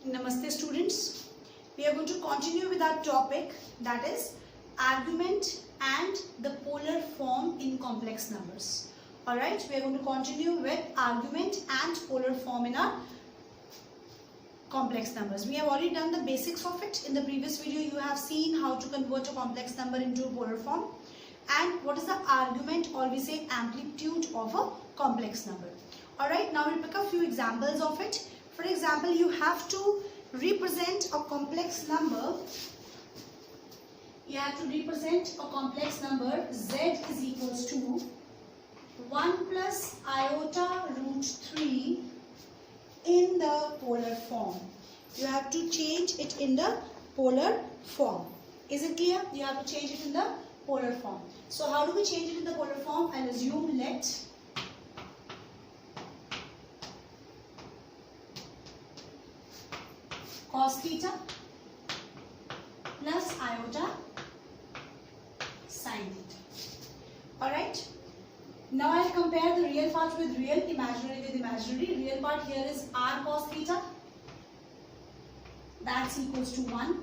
Namaste students. We are going to continue with our topic, that is argument and the polar form in complex numbers. Alright, we are going to continue with argument and polar form in our complex numbers. We have already done the basics of it. In the previous video you have seen how to convert a complex number into a polar form and what is the argument, or we say amplitude of a complex number. Alright, now we'll pick a few examples of it. For example, you have to represent a complex number. You have to represent a complex number z is equals to 1 plus iota root 3 in the polar form. You have to change it in the polar form. Is it clear? You have to change it in the polar form. So how do we change it in the polar form? I'll assume let cos theta plus iota sin theta. Alright. Now I'll compare the real part with real, imaginary with imaginary. Real part here is r cos theta. That's equals to 1.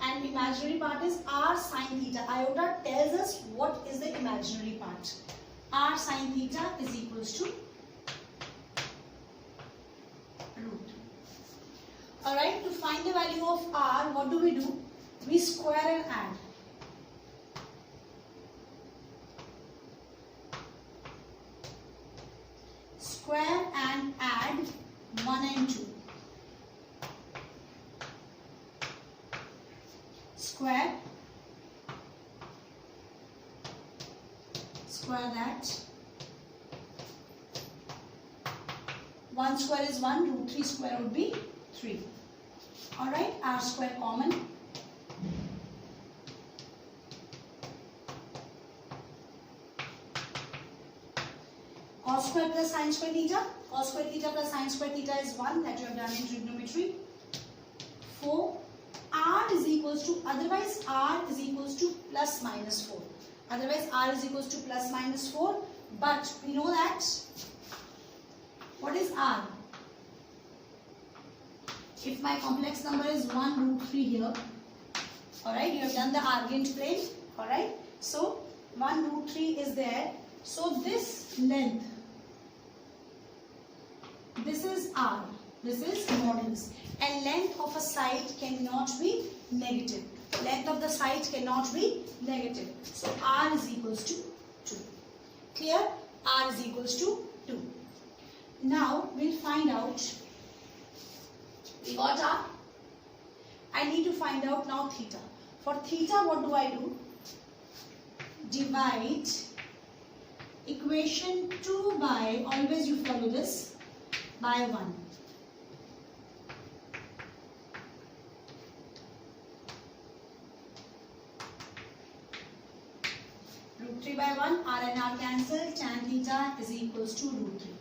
And imaginary part is r sin theta. Iota tells us what is the imaginary part. R sin theta is equals to root. Alright, to find the value of r, what do? We square and add. Square and add 1 and 2. Square that. 1 square is 1, root 3 square would be 3. Alright, r square common. Cos square plus sin square theta. Cos square theta plus sin square theta is 1, that you have done in trigonometry. 4. R is equals to, otherwise r is equals to plus minus 4. Otherwise r is equals to plus minus 4. But we know that, what is r? If my complex number is 1 root 3 here, alright, you have done the argand plane, alright. So 1 root 3 is there. So this length, this is r, this is modulus, and length of a side cannot be negative. Length of the side cannot be negative. So r is equals to 2. Clear? R is equals to 2. Now we'll find out. We got r. I need to find out now theta. For theta, what do? Divide equation 2 by, always you follow this, by 1. Root 3 by 1, r and r cancel, tan theta is equals to root 3.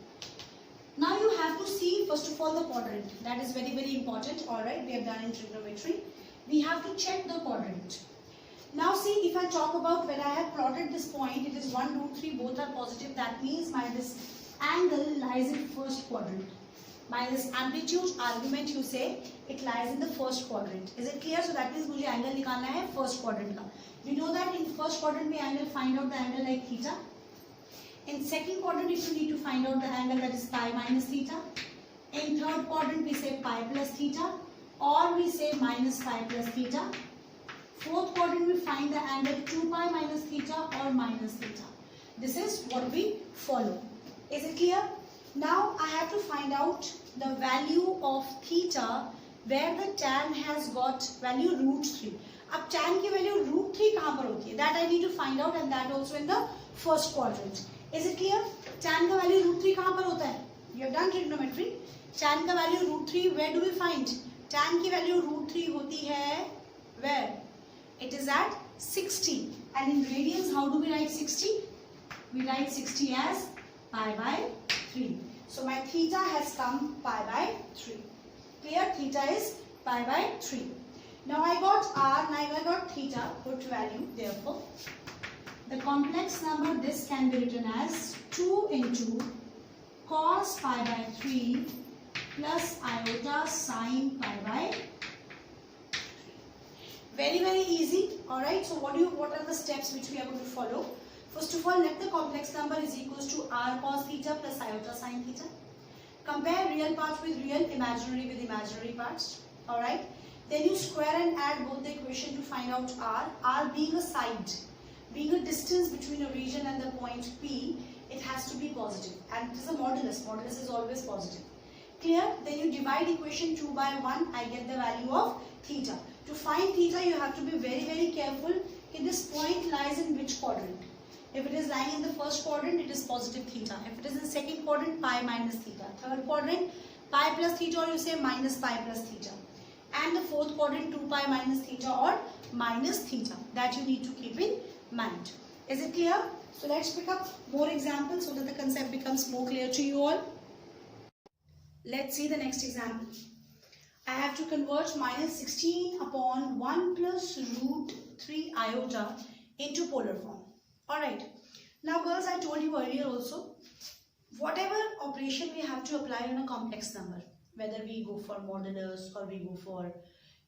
Now you have to see first of all the quadrant. That is very, very important. Alright, we have done in trigonometry. We have to check the quadrant. Now see, if I talk about when I have plotted this point, it is 1 root 3, both are positive. That means my this angle lies in first quadrant. By this amplitude argument you say it lies in the first quadrant. Is it clear? So that means मुझे angle निकालना है first quadrant का. We know that in first quadrant में angle, find out the angle like theta. In second quadrant, if you need to find out the angle, that is pi minus theta. In third quadrant, we say pi plus theta, or we say minus pi plus theta. Fourth quadrant, we find the angle 2 pi minus theta or minus theta. This is what we follow. Is it clear? Now I have to find out the value of theta where the tan has got value root 3. अब tan की value root 3 कहाँ पर होती है? That I need to find out, and that also in the first quadrant. Is it clear? Tan का value root 3 कहाँ पर होता है? You have done trigonometry. Tan का value root 3, where do we find? Tan की value root 3 होती है where? It is at 60. And in radians, how do we write 60? We write 60 as pi by 3. So my theta has come pi by 3. Clear? Theta is pi by 3. Now I got r, now I got theta, put value, therefore the complex number, this can be written as 2 into cos pi by 3 plus iota sine pi by 3. Very easy. All right, so what are the steps which we are going to follow? First of all, let the complex number is equals to r cos theta plus iota sine theta. Compare real parts with real, imaginary with imaginary parts. All right, then you square and add both the equation to find out r being a side, being a distance between a region and the point P. It has to be positive, and it is a modulus. Modulus is always positive. Clear? Then you divide equation 2 by 1. I get the value of theta. To find theta, you have to be very careful. This point lies in which quadrant? If it is lying in the first quadrant, it is positive theta. If it is in the second quadrant, pi minus theta. Third quadrant, pi plus theta, or you say minus pi plus theta. And the fourth quadrant, 2 pi minus theta or minus theta. That you need to keep in mind. Is it clear? So let's pick up more examples so that the concept becomes more clear to you all. Let's see the next example. I have to convert minus 16 upon 1 plus root 3 iota into polar form. Alright. Now girls, I told you earlier also, whatever operation we have to apply on a complex number, whether we go for modulus or we go for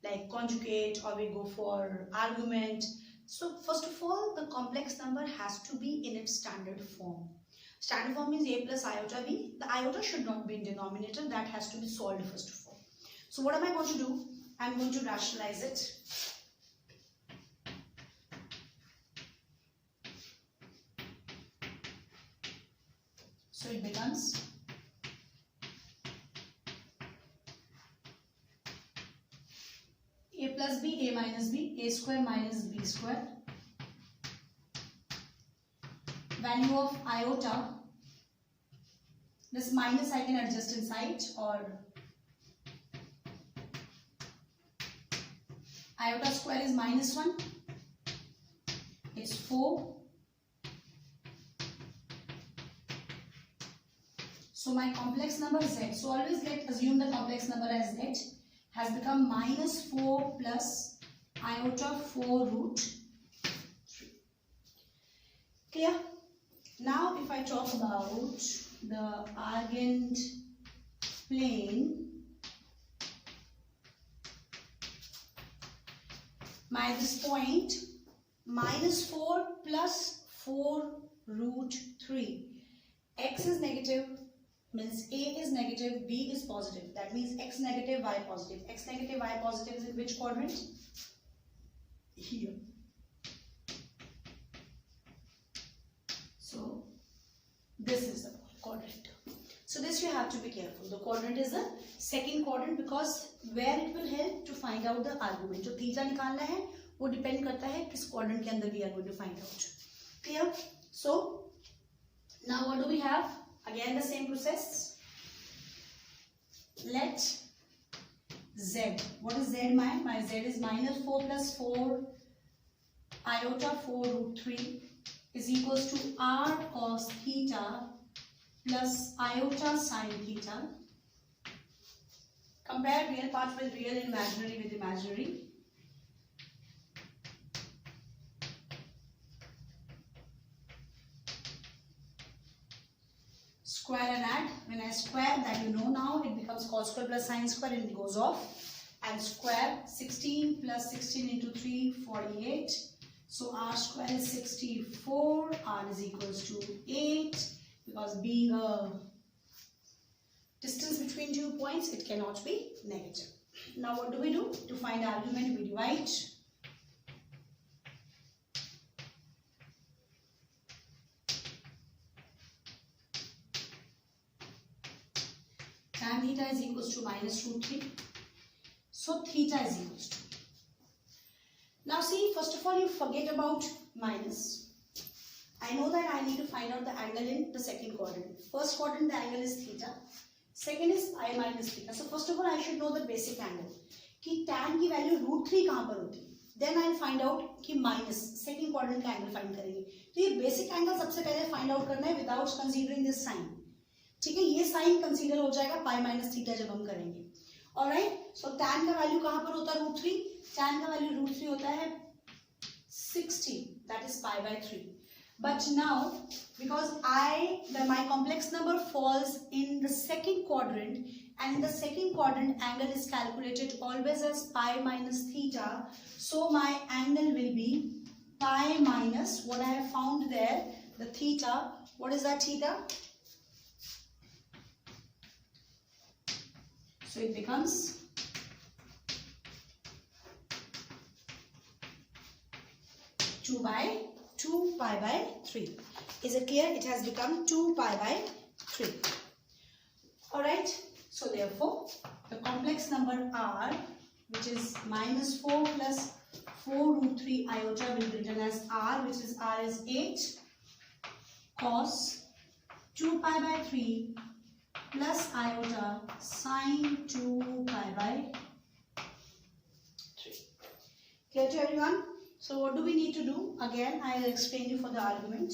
like conjugate or we go for argument. So first of all, the complex number has to be in its standard form. Standard form means a plus iota b. The iota should not be in denominator. That has to be solved first of all. So what am I going to do? I am going to rationalize it. So it becomes a plus b, a minus b, a square minus b square. Value of iota, this minus I can adjust inside, or iota square is minus 1, it's 4. So my complex number z, so always assume the complex number as z, has become minus 4 plus iota 4 root 3. Clear? Now if I talk about the Argand plane, this point minus 4 plus 4 root 3. X is negative, means A is negative, B is positive. That means X negative, Y positive. X negative, Y positive is in which quadrant? Here. So this is the quadrant. So this you have to be careful. The quadrant is the second quadrant because where it will help to find out the argument. जो theta निकालना है वो depend करता है किस quadrant के अंदर we are going to find out. Clear? So now what do we have? Again the same process. Let z. What is z? My z is minus 4 plus 4 iota 4 root 3 is equals to r cos theta plus iota sine theta. Compare real part with real, imaginary with imaginary. Square and add. When I square, that you know now, it becomes cos square plus sine square and it goes off. And square 16 plus 16 into 3, 48. So r square is 64, r is equals to 8. Because being a distance between 2 points, it cannot be negative. Now what do we do? To find argument, we divide. Tan theta is equals to minus root 3. So theta is equals to. Now see, first of all, you forget about minus. I know that I need to find out the angle in the second quadrant. First quadrant, the angle is theta. Second is pi minus theta. So first of all, I should know the basic angle. कि tan की value root 3 कहाँ पर होती है? Then I'll find out कि minus second quadrant का angle find करेंगे. तो ये basic angle सबसे पहले find out करना है without considering this sign. ठीक है, ये sign consider हो जाएगा pi minus theta जब हम करेंगे. Alright, so tan का value कहाँ पर होता है root 3? Tan का value root 3 होता है 60. That is pi by 3. But now, because my complex number falls in the second quadrant and in the second quadrant angle is calculated always as pi minus theta. So my angle will be pi minus what I have found there, the theta. What is that theta? So it becomes two pi by 3. Is it clear? It has become 2 pi by 3. Alright. So therefore, the complex number r, which is minus 4 plus 4 root 3 iota, will be written as r, which is r is 8 cos 2 pi by 3 plus iota sine 2 pi by 3. Clear to everyone? So what do we need to do? Again, I will explain you for the argument.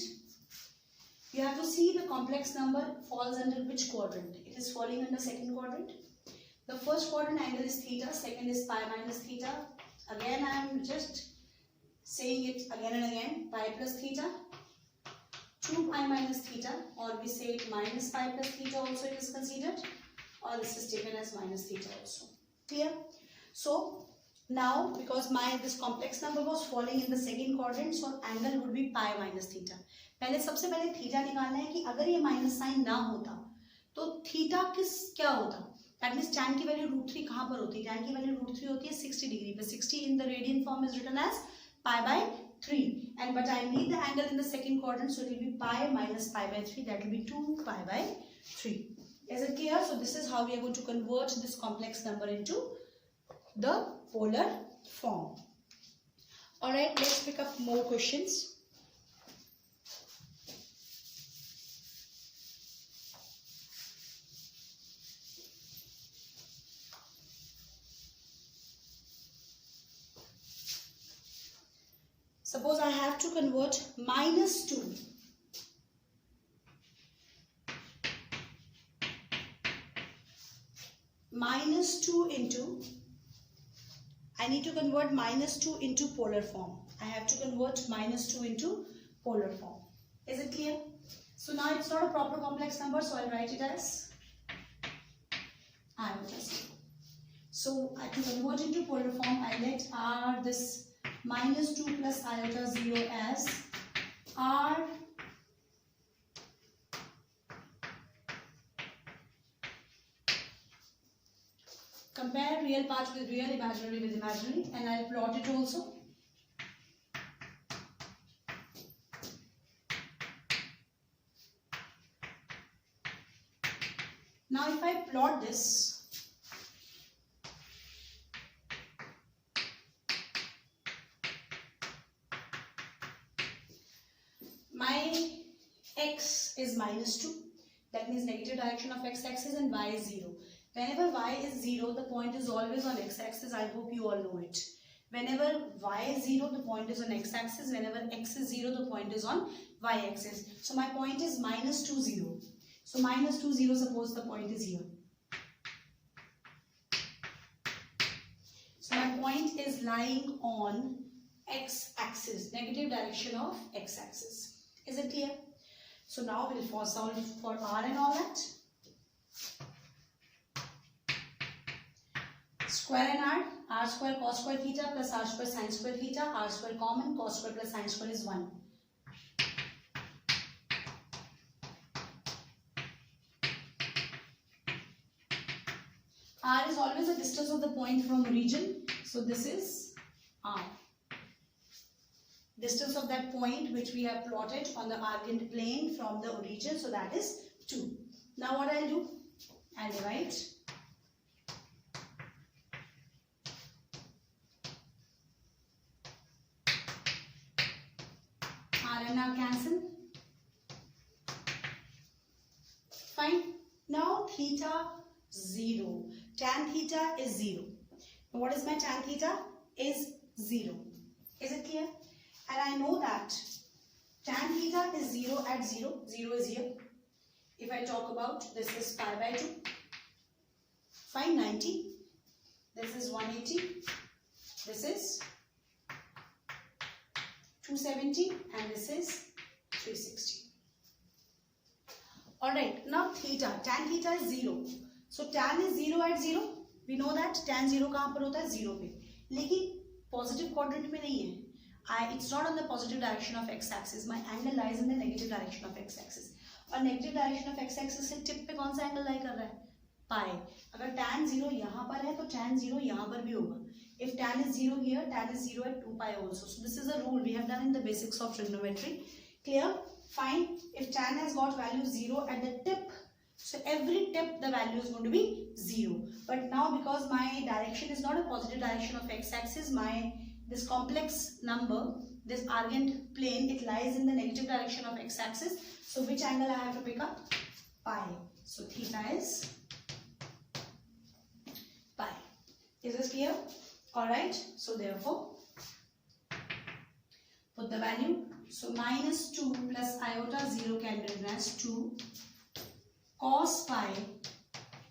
You have to see the complex number falls under which quadrant. It is falling under second quadrant. The first quadrant angle is theta, second is pi minus theta. Again, I am just saying it again and again. Pi plus theta, 2 pi minus theta, or we say it minus pi plus theta also it is considered, or this is taken as minus theta also. Clear? So now, because this complex number was falling in the second quadrant, so angle would be pi minus theta. सबसे पहले theta निकालना है कि अगर ये minus sign ना होता तो थीटा क्या होता? दैट मींस tan की वैल्यू √3 कहाँ पर होती है? tan की वैल्यू √3 होती है 60 डिग्री पे. 60 in the radian form is written as pi by 3, and but I need the angle in the second quadrant, so it will be pi minus pi by 3, that will be 2 pi by 3. Is it clear? So this is how we are going to convert this complex number into the polar form. Alright, let's pick up more questions. Suppose I have to convert minus 2 into, I need to convert minus 2 into polar form. I have to convert minus 2 into polar form. Is it clear? So now it's not a proper complex number, so I'll write it as iota. So I can convert into polar form. I let r this minus 2 plus iota 0 as r compare real part with real, imaginary with imaginary, and I'll plot it also. Now if I plot this, my x is minus 2, that means negative direction of x-axis, and y is 0. Whenever y is 0, the point is always on x-axis. I hope you all know it. Whenever y is 0, the point is on x-axis. Whenever x is 0, the point is on y-axis. So my point is minus 2, 0. So minus 2, 0, suppose the point is here. So my point is lying on x-axis, negative direction of x-axis. Is it clear? So now we will solve for r and all that. Square and r square cos square theta plus r square sin square theta, r square common, cos square plus sin square is 1. R is always the distance of the point from origin, so this is r. Distance of that point which we have plotted on the argand plane from the origin, so that is 2. Now what I'll do? I'll divide r and r cancel. Fine. Now theta 0. Tan theta is 0. Now what is my tan theta? Is 0. Is it clear? And I know that tan theta is 0 at 0. 0 is here. If I talk about, this is pi by 2. Fine, 90. This is 180. This is 270. And this is 360. Alright, now theta. Tan theta is 0. So tan is 0 at 0. We know that tan 0 कहाँ पर होता है 0 पे, लेकिन positive quadrant में नहीं है. It's not on the positive direction of x-axis. My angle lies in the negative direction of x-axis. और negative direction of x-axis से tip पे कौन सा angle lie कर रहा है? Pi. अगर tan 0 यहाँ पर है तो tan 0 यहाँ पर भी होगा. If tan is 0 here, tan is 0 at 2 pi also. So this is a rule we have done in the basics of trigonometry. Clear? Fine. If tan has got value 0 at the tip, so every tip the value is going to be 0. But now because my direction is not a positive direction of x-axis, this complex number, this Argand plane, it lies in the negative direction of x-axis. So which angle I have to pick up? Pi. So theta is pi. Is this clear? Alright. So therefore, put the value. So minus 2 plus iota 0 can be written as 2 cos pi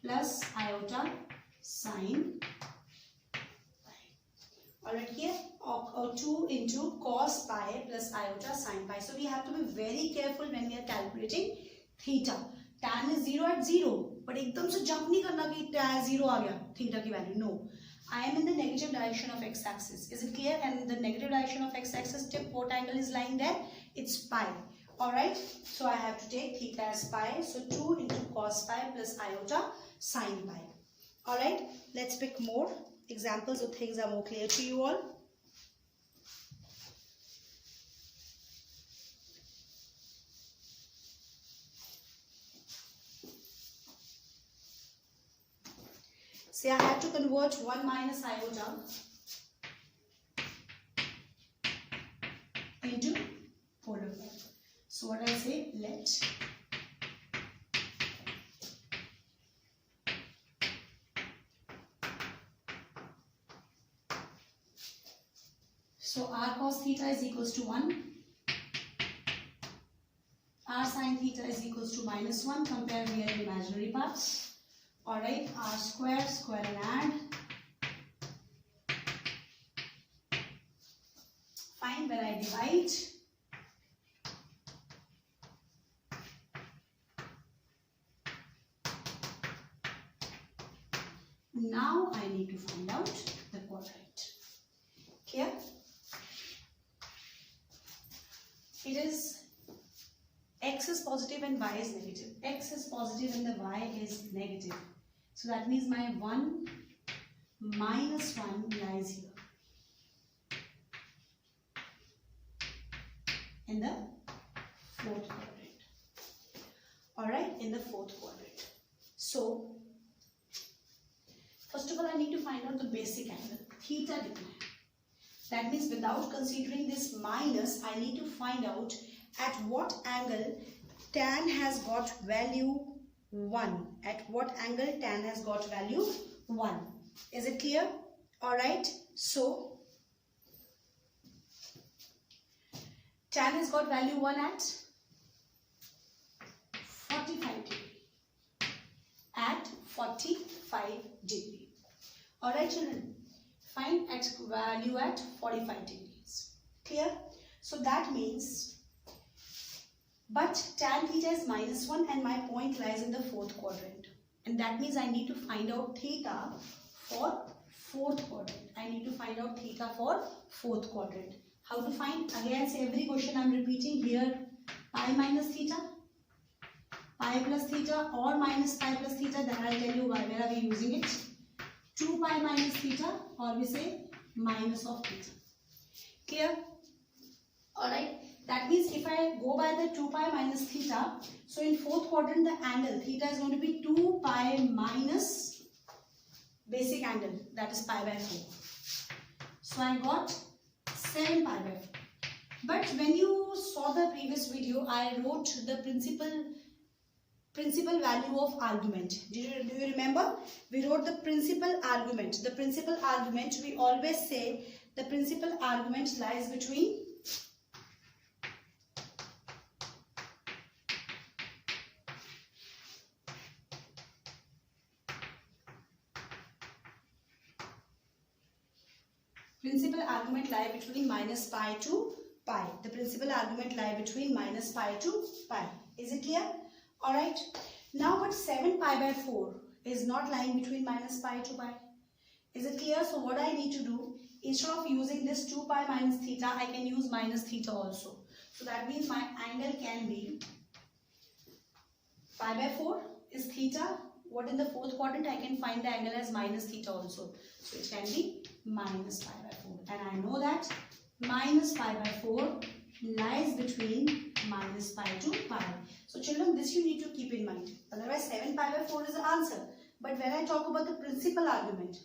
plus iota sine pi. Alright, here or 2 into cos pi plus iota sine pi. So we have to be very careful when we are calculating theta. Tan is 0 at 0, but एकदम से jump नहीं करना कि tan 0 आ गया theta की value. No, I am in the negative direction of x-axis. Is it clear? And the negative direction of x-axis tip, what angle is lying there? It's pi. Alright, so I have to take theta as pi. So 2 into cos pi plus iota sine pi. Alright, let's pick more examples so things are more clear to you all. Say I have to convert 1 minus iota into polar form. So what I say, let so r cos theta is equals to 1, r sin theta is equals to minus 1. Compare here imaginary parts. Alright, r square, square and add. Fine, when I divide, now I need to find out the quadrant. Clear? It is x is positive and y is negative. X is positive and the y is negative. So that means my 1 minus 1 lies here in the fourth quadrant. Alright, in the fourth quadrant. So, first of all, I need to find out the basic angle. Theta decline. That means without considering this minus, I need to find out at what angle tan has got value 1. At what angle tan has got value 1. Is it clear? Alright. So, tan has got value 1 at 45 degree. At 45 degree. Alright children. Find at value at 45 degrees. Clear? So that means, but tan theta is minus 1 and my point lies in the fourth quadrant. And that means I need to find out theta for fourth quadrant. I need to find out theta for fourth quadrant. How to find? Again, say every question I am repeating here. Pi minus theta, pi plus theta or minus pi plus theta. Then I will tell you why, where are we using it. 2 pi minus theta or we say minus of theta. Clear? Alright. That means if I go by the 2 pi minus theta, so in fourth quadrant the angle theta is going to be 2 pi minus basic angle, that is pi by 4. So I got 7 pi by 4. But when you saw the previous video, I wrote the principal value of argument. Do you remember? We wrote the principal argument. The principal argument, we always say the principal argument lies between minus pi to pi. The principal argument lie between minus pi to pi. Is it clear? Alright. Now but 7 pi by 4. is not lying between minus pi to pi. Is it clear? So what I need to do, instead of using this 2 pi minus theta, I can use minus theta also. So that means my angle can be pi by 4 is theta. What in the fourth quadrant, I can find the angle as minus theta also. So it can be minus pi by 4. And I know that minus pi by 4 lies between minus pi to pi. So children, this you need to keep in mind. Otherwise 7 pi by 4 is the answer. But when I talk about the principal argument,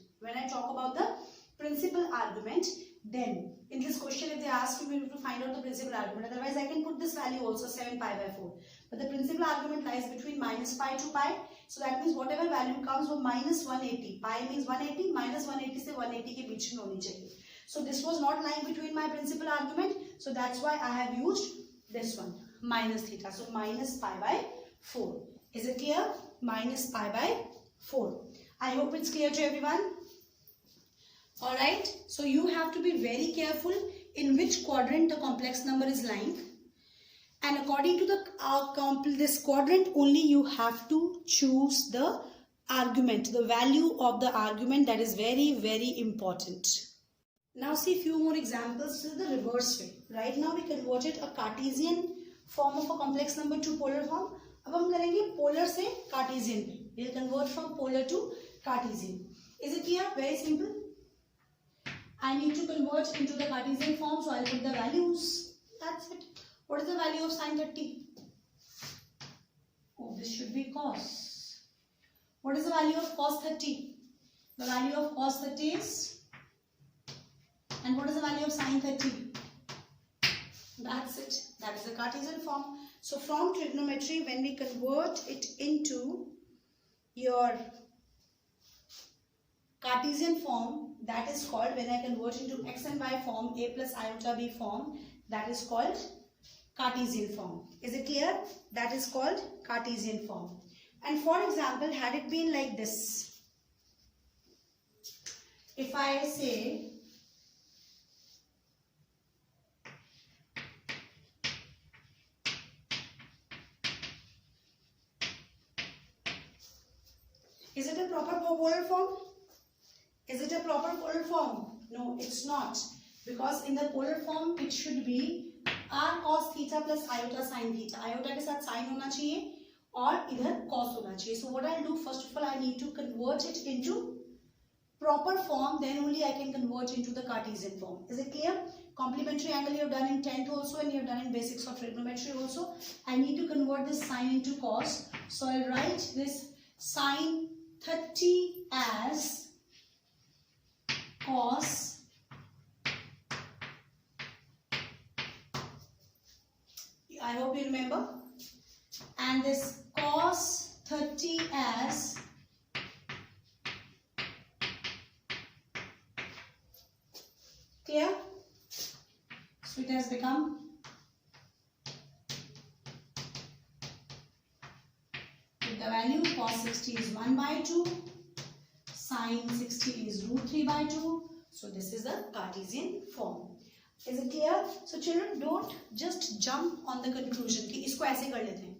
then in this question if they ask you, we have to find out the principal argument. Otherwise I can put this value also 7 pi by 4. But the principal argument lies between minus pi to pi. So that means whatever value comes from minus 180. Pi means 180, minus 180 से 180 के बीच में होनी चाहिए. So this was not lying between my principal argument. So that's why I have used this one, minus theta. So minus pi by 4. Is it clear? Minus pi by 4. I hope it's clear to everyone. Alright. So you have to be very careful in which quadrant the complex number is lying. And according to the this quadrant only, you have to choose the argument, the value of the argument. That is very, very important. Now see few more examples to the reverse way. Right now we converted a Cartesian form of a complex number to polar form. अब हम करेंगे polar से Cartesian पे. We'll convert from polar to Cartesian. Is it clear? Very simple. I need to convert into the Cartesian form, so I'll put the values. That's it. What is the value of sine 30? Oh, this should be cos. What is the value of cos 30? The value of cos 30 is, and what is the value of sine 30? That's it. That is the Cartesian form. So from trigonometry, when we convert it into your Cartesian form, that is called, when I convert into x and y form, a plus iota b form, that is called Cartesian form. Is it clear? That is called Cartesian form. And for example, had it been like this, if I say is it a proper polar form? Is it a proper polar form? No, it's not. Because in the polar form, it should be r cos theta plus iota sin theta. Iota के साथ sin होना चाहिए और इधर cos होना चाहिए. So what I'll do, first of all, I need to convert it into proper form. Then only I can convert into the Cartesian form. Is it clear? Complementary angle you have done in 10th also, and you have done in basics of trigonometry also. I need to convert this sin into cos. So I'll write this sin 30 as cos I hope you remember, and this cos 30 as clear. So it has become with the value cos 60 is 1 by 2, sin 60 is root 3 by 2. So this is the Cartesian form. Is it clear? So children, don't just jump on the conclusion कि इसको ऐसे कर लेते हैं.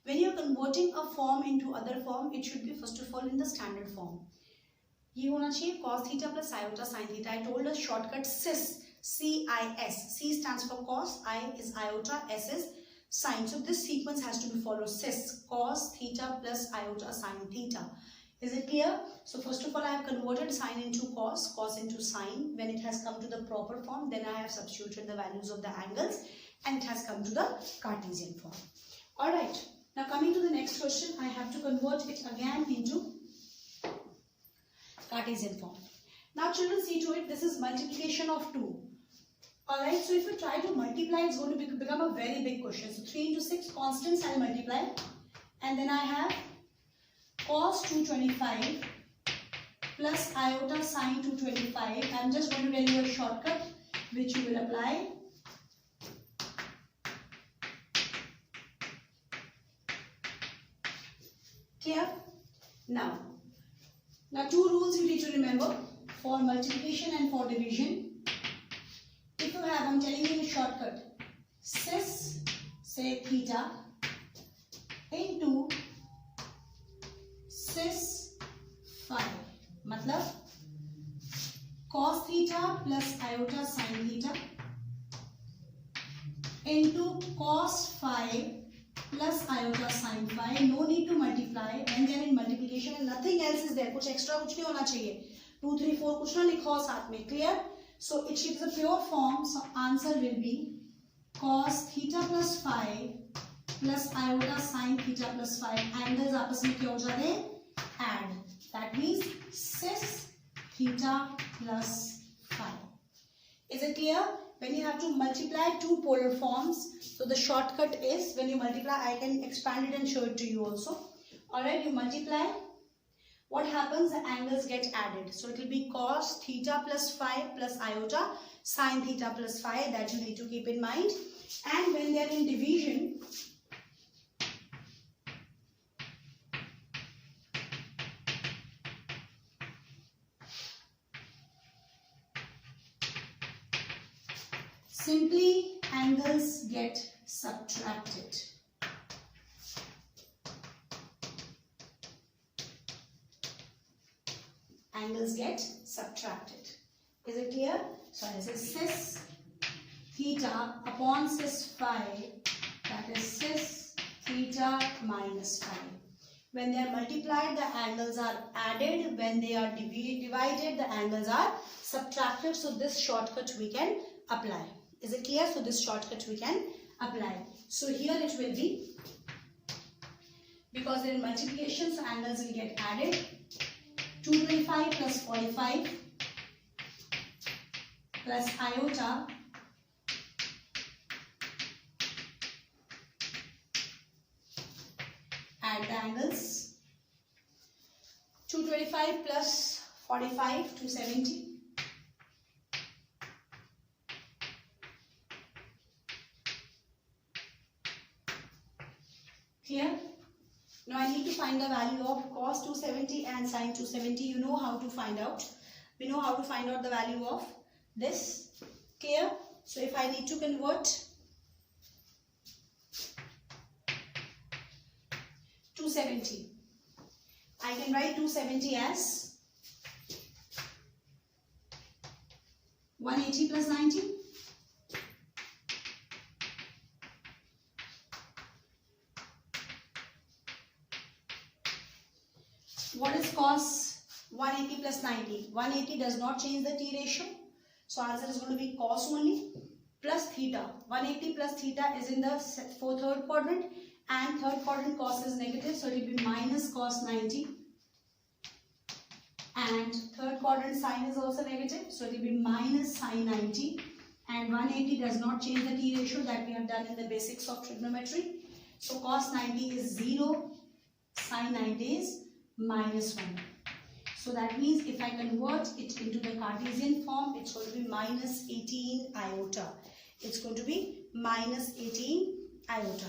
When you are converting a form into other form, it should be first of all in the standard form. ये होना चाहिए cos theta plus iota sin theta. I told us shortcut CIS, C-I-S. C stands for cos, I is iota, S is sin. So this sequence has to be followed. CIS, cos theta plus iota sin theta. Is it clear? So first of all, I have converted sine into cos, cos into sine. When it has come to the proper form, then I have substituted the values of the angles and it has come to the Cartesian form. Alright, now coming to the next question, I have to convert it again into Cartesian form. Now children, see to it, this is multiplication of 2. Alright, so if you try to multiply, it's going to become a very big question. So 3 into 6 constants I'll multiply, and then I have cos 225 plus iota sin 225. I'm just going to tell you a shortcut which you will apply. Clear? Now two rules you need to remember for multiplication and for division. If you have, I'm telling you a shortcut, cis, say theta, into cis phi. मतलब cos theta plus iota sin theta into cos phi plus iota sin phi. No need to multiply. When they are in multiplication and nothing else is there. कुछ extra कुछ नहीं होना चाहिए. 2, 3, 4 कुछ ना लिखो साथ में. Clear? So it is a pure form. So answer will be cos theta plus phi plus iota sin theta plus phi. Angles आपस में क्या हो जाते हैं? Add. That means cis theta plus phi. Is it clear? When you have to multiply two polar forms, so the shortcut is when you multiply, I can expand it and show it to you also. Alright, you multiply. What happens? The angles get added. So it will be cos theta plus phi plus iota sin theta plus phi. That you need to keep in mind. And when they are in division, simply angles get subtracted. Angles get subtracted. Is it clear? So this is cis theta upon cis phi, that is cis theta minus phi. When they are multiplied, the angles are added. When they are divided, the angles are subtracted. So this shortcut we can apply. Is it clear? So this shortcut we can apply. So here it will be, because in multiplication, so angles will get added. 225 plus 45 plus iota add the angles. 225 plus 45, 270. Clear? Now I need to find the value of cos 270 and sin 270. You know how to find out. We know how to find out the value of this. Clear? So if I need to convert 270, I can write 270 as 180 plus 90. What is cos 180 plus 90? 180 does not change the t ratio. So answer is going to be cos only plus theta. 180 plus theta is in the third quadrant, and third quadrant cos is negative. So it will be minus cos 90. And third quadrant sine is also negative. So it will be minus sin 90. And 180 does not change the t ratio that we have done in the basics of trigonometry. So cos 90 is 0. Sin 90 is minus 1. So that means if I convert it into the Cartesian form, it's going to be minus 18 iota. It's going to be minus 18 iota.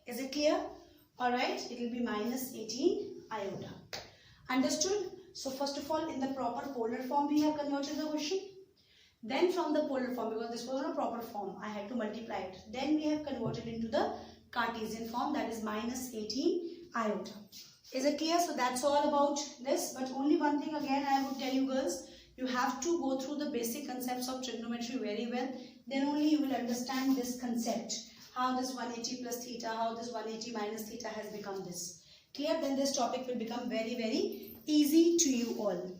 Is it clear? Alright, it will be minus 18 iota. Understood? So first of all, in the proper polar form we have converted the question. Then from the polar form, because this was not a proper form, I had to multiply it. Then we have converted into the Cartesian form, that is minus 18 iota. Is it clear? So that's all about this. But only one thing again I would tell you girls, you have to go through the basic concepts of trigonometry very well. Then only you will understand this concept. How this 180 plus theta, how this 180 minus theta has become this. Clear? Then this topic will become very, very easy to you all.